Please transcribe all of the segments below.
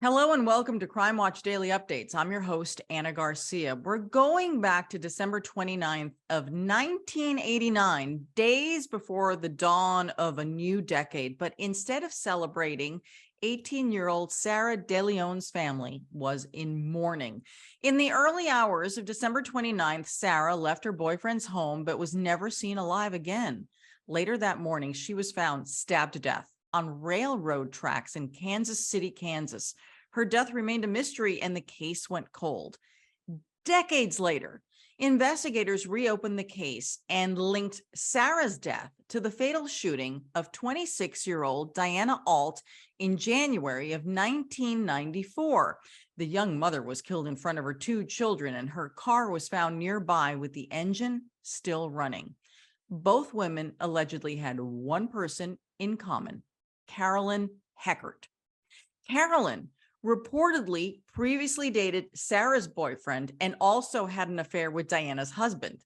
Hello and welcome to Crime Watch Daily Updates. I'm your host, Anna Garcia. We're going back to December 29th of 1989, days before the dawn of a new decade. But instead of celebrating, 18-year-old Sarah DeLeon's family was in mourning. In the early hours of December 29th, Sarah left her boyfriend's home but was never seen alive again. Later that morning, she was found stabbed to death on railroad tracks in Kansas City, Kansas. Her death remained a mystery and the case went cold. Decades later, investigators reopened the case and linked Sarah's death to the fatal shooting of 26-year-old Diana Ault in January of 1994. The young mother was killed in front of her two children and her car was found nearby with the engine still running. Both women allegedly had one person in common, Carolyn Heckert. Carolyn reportedly previously dated Sarah's boyfriend and also had an affair with Diana's husband.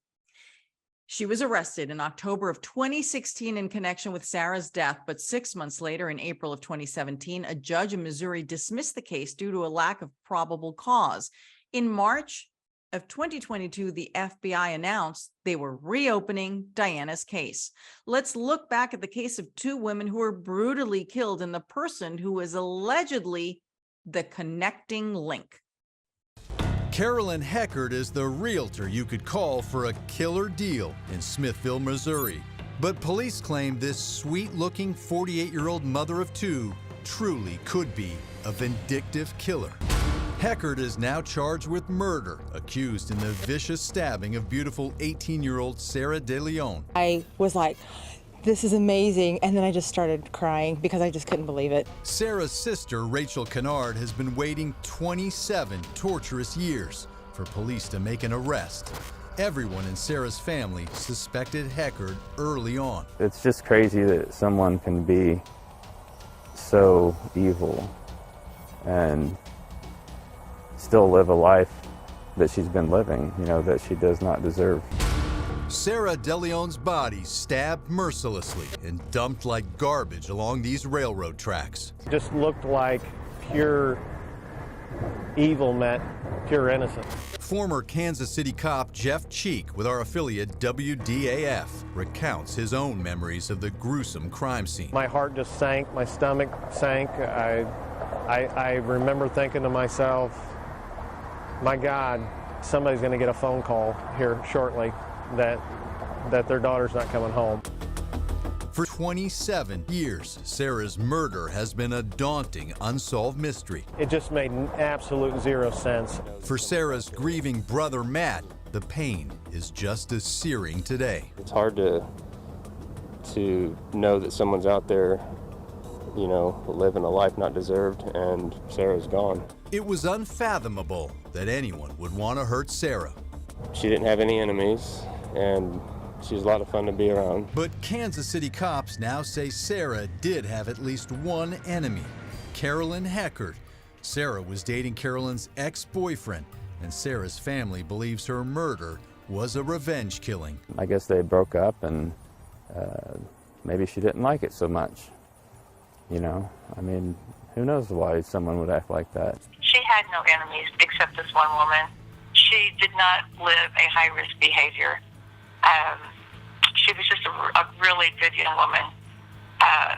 She was arrested in October of 2016 in connection with Sarah's death, but 6 months later, in April of 2017, a judge in Missouri dismissed the case due to a lack of probable cause. In March of 2022, the FBI announced they were reopening Diana's case. Let's look back at the case of two women who were brutally killed and the person who was allegedly the connecting link. Carolyn Heckert is the realtor you could call for a killer deal in Smithville, Missouri. But police claim this sweet-looking 48-year-old mother of two truly could be a vindictive killer. Heckert is now charged with murder, accused in the vicious stabbing of beautiful 18-year-old Sarah DeLeon. I was like, this is amazing, and then I just started crying because I just couldn't believe it. Sarah's sister, Rachel Kennard, has been waiting 27 torturous years for police to make an arrest. Everyone in Sarah's family suspected Heckert early on. It's just crazy that someone can be so evil and still live a life that she's been living, that she does not deserve. Sarah DeLeon's body stabbed mercilessly and dumped like garbage along these railroad tracks. It just looked like pure evil met pure innocence. Former Kansas City cop Jeff Cheek with our affiliate WDAF recounts his own memories of the gruesome crime scene. My heart just sank, my stomach sank. I remember thinking to myself, my God, somebody's going to get a phone call here shortly that their daughter's not coming home. For 27 years, Sarah's murder has been a daunting, unsolved mystery. It just made absolute zero sense. For Sarah's grieving brother, Matt, the pain is just as searing today. It's hard to know that someone's out there, living a life not deserved, and Sarah's gone. It was unfathomable that anyone would want to hurt Sarah. She didn't have any enemies, and she was a lot of fun to be around. But Kansas City cops now say Sarah did have at least one enemy, Carolyn Heckert. Sarah was dating Carolyn's ex-boyfriend, and Sarah's family believes her murder was a revenge killing. I guess they broke up, and maybe she didn't like it so much. Who knows why someone would act like that? She had no enemies except this one woman. She did not live a high-risk behavior. She was just a really good young woman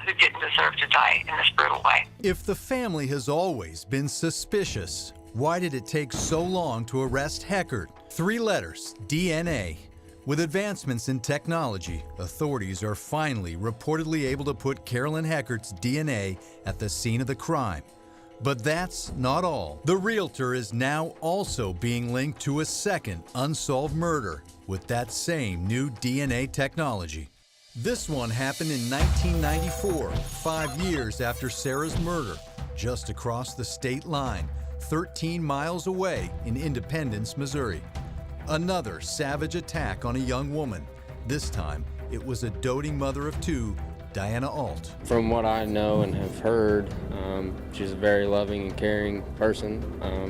who didn't deserve to die in this brutal way. If the family has always been suspicious, why did it take so long to arrest Heckert? 3 letters, DNA. With advancements in technology, authorities are finally reportedly able to put Carolyn Heckert's DNA at the scene of the crime. But that's not all. The realtor is now also being linked to a second unsolved murder with that same new DNA technology. This one happened in 1994, 5 years after Sarah's murder, just across the state line, 13 miles away in Independence, Missouri. Another savage attack on a young woman. This time, it was a doting mother of two, Diana Ault. From what I know and have heard, she's a very loving and caring person,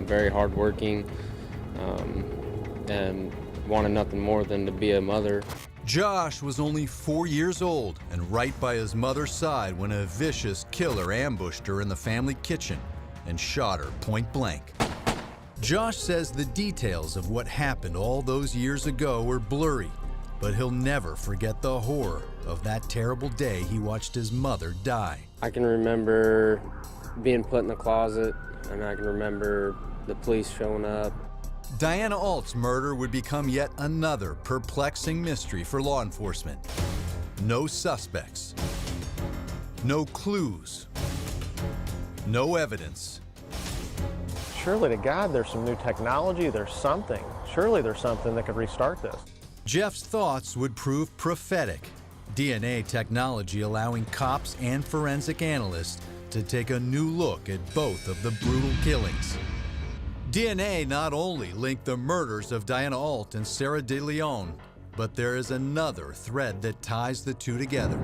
very hardworking, and wanted nothing more than to be a mother. Josh was only 4 years old and right by his mother's side when a vicious killer ambushed her in the family kitchen and shot her point blank. Josh says the details of what happened all those years ago were blurry, but he'll never forget the horror of that terrible day he watched his mother die. I can remember being put in the closet, and I can remember the police showing up. Diana Ault's murder would become yet another perplexing mystery for law enforcement. No suspects, no clues, no evidence. Surely to God, there's some new technology, there's something. Surely there's something that could restart this. Jeff's thoughts would prove prophetic. DNA technology allowing cops and forensic analysts to take a new look at both of the brutal killings. DNA not only linked the murders of Diana Ault and Sarah DeLeon, but there is another thread that ties the two together.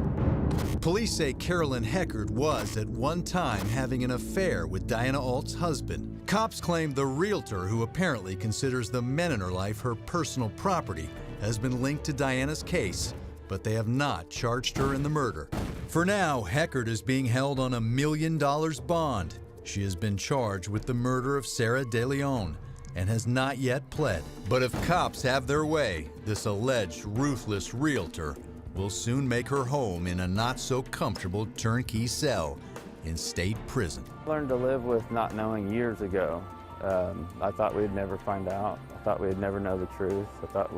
Police say Carolyn Heckert was at one time having an affair with Diana Ault's husband. Cops claim the realtor, who apparently considers the men in her life her personal property, has been linked to Diana's case, but they have not charged her in the murder. For now, Heckert is being held on $1 million bond. She has been charged with the murder of Sarah DeLeon and has not yet pled. But if cops have their way, this alleged ruthless realtor will soon make her home in a not-so-comfortable turnkey cell in state prison. I learned to live with not knowing years ago. I thought we'd never find out. I thought we'd never know the truth. I thought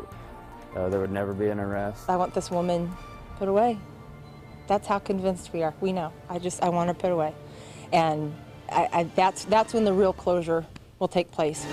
there would never be an arrest. I want this woman put away. That's how convinced we are. We know. I want her put away. And that's when the real closure will take place.